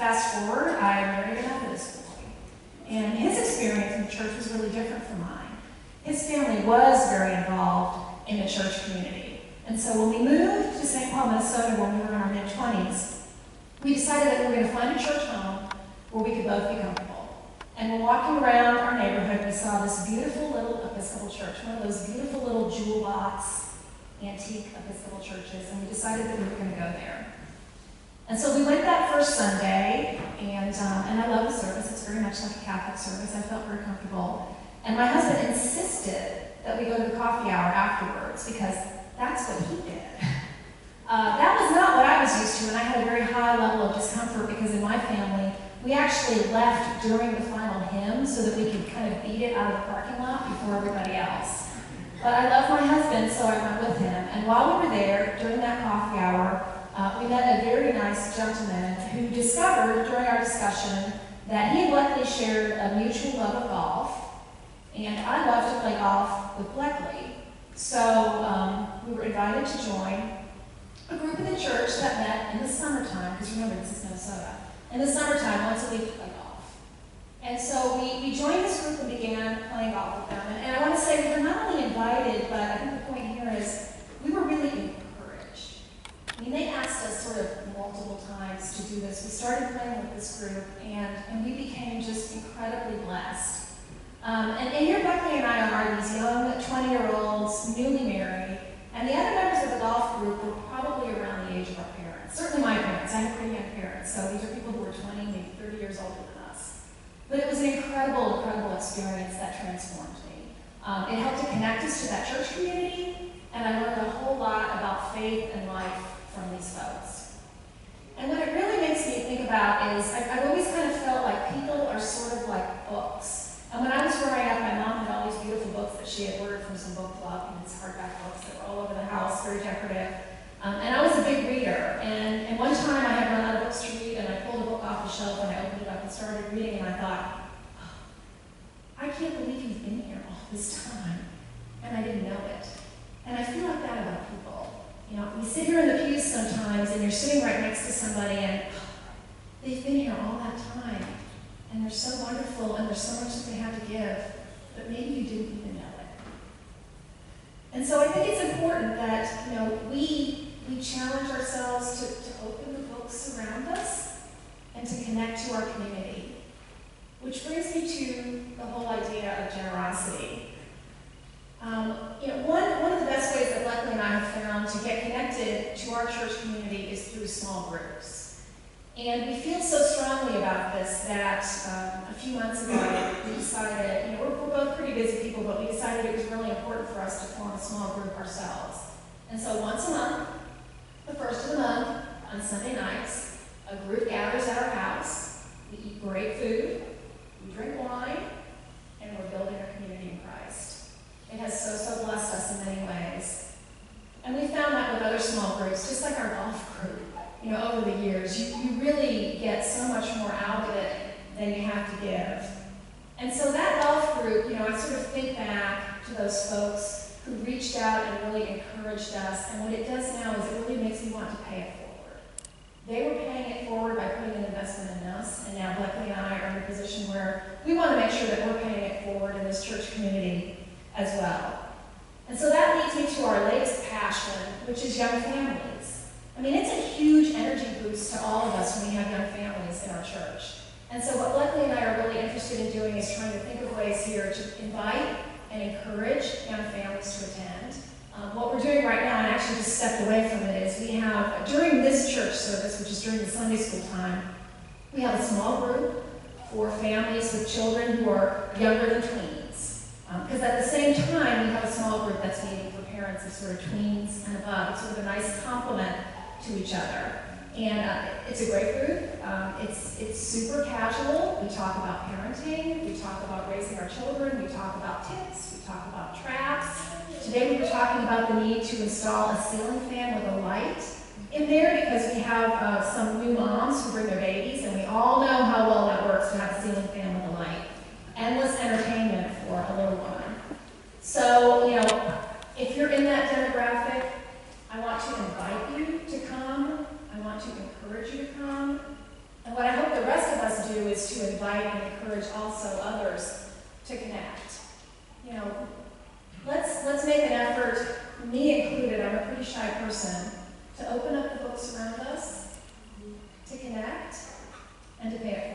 Fast forward, I married an Episcopal boy. And his experience in the church was really different from mine. His family was very involved in the church community. And so when we moved to St. Paul, Minnesota, when we were in our mid-20s, we decided that we were going to find a church home where we could both be comfortable. And when walking around our neighborhood, we saw this beautiful little Episcopal church, one of those beautiful little jewel box, antique Episcopal churches, and we decided that we were going to go there. And so we went that first Sunday, and I love the service. It's very much like a Catholic service. I felt very comfortable. And my husband insisted that we go to the coffee hour afterwards because that's what he did. That was not what I was used to, and I had a very high level of discomfort because in my family, we actually left during the final hymn so that we could kind of beat it out of the parking lot before everybody else. But I love my husband, so I went with him. And while we were there, during that coffee hour, we met a very nice gentleman who discovered during our discussion that he and Bleckley shared a mutual love of golf, and I love to play golf with Bleckley. So we were invited to join a group in the church that met in the summertime, because remember, this is Minnesota. In the summertime, once a week to play golf. And so we joined this group and began playing golf with them. And I want to say we were not only invited, but I think the point here is we were really encouraged. I mean, they asked us sort of multiple times to do this. We started playing with this group, and we became just incredibly blessed. And here Beckley and I are these young 20-year-olds, newly married, and the other members of the golf group were probably around the age of our parents. Certainly my parents. I have pretty young parents, so these are people who were 20, maybe 30 years older than us. But it was an incredible, incredible experience that transformed me. It helped to connect us to that church community, and I learned a whole lot about faith and life from these folks. And what it really makes me think about is I've always kind of felt like people are sort of like books. And when I was growing up, my mom had all these beautiful books that she had ordered from some book club, and these hardback books that were all over the house, very decorative. And I was a big reader. And one time I had run out of books to read, and I pulled a book off the shelf, and I opened it up and started reading, and I thought, oh, I can't believe you've been here all this time. And I didn't know it. And I feel like that about people. You know, you sit here in the pews sometimes, and you're sitting right next to somebody, and they've been here all that time. And they're so wonderful, and there's so much that they have to give, but maybe you didn't even know it. And so I think it's important that, you know, we challenge ourselves to open the books around us and to connect to our community. Which brings me to the whole idea of generosity. You know, one of the best ways that Bleckley and I have found to get connected to our church community is through small groups. And we feel so strongly about this that a few months ago we decided, you know, we're both pretty busy people, but we decided it was really important for us to form a small group ourselves. And so once a month, the first of the month, on Sunday nights, a group gathers at our house. We eat great food, we drink wine, and we're building a community in Christ. It has so blessed us in many ways. And we found that with other small groups, just like our golf group. You know, over the years, you really get so much more out of it than you have to give. And so that golf group, you know, I sort of think back to those folks who reached out and really encouraged us, and what it does now is it really makes me want to pay it forward. They were paying it forward by putting an investment in us, and now Bleckley and I are in a position where we want to make sure that we're paying it forward in this church community as well. And so that leads me to our latest passion, which is young families. I mean, it's a huge energy boost to all of us when we have young families in our church. And so what Bleckley and I are really interested in doing is trying to think of ways here to invite and encourage young families to attend. What we're doing right now, and I actually just stepped away from it, is we have, during this church service, which is during the Sunday school time, we have a small group for families with children who are younger than tweens. Because at the same time, we have a small group that's meeting for parents of sort of tweens and above. It's sort of a nice complement to each other. And it's a great group. It's super casual. We talk about parenting. We talk about raising our children. We talk about tips. We talk about traps. Today we were talking about the need to install a ceiling fan with a light in there because we have some new moms who bring their babies, and we all know how well that works to have a ceiling fan with a light. Endless entertainment for a little one. So, you know, if you're in that demographic, I want to invite you to come. I want to encourage you to come. And what I hope is to invite and encourage also others to connect. You know, let's make an effort, me included, I'm a pretty shy person, to open up the books around us, to connect, and to pay it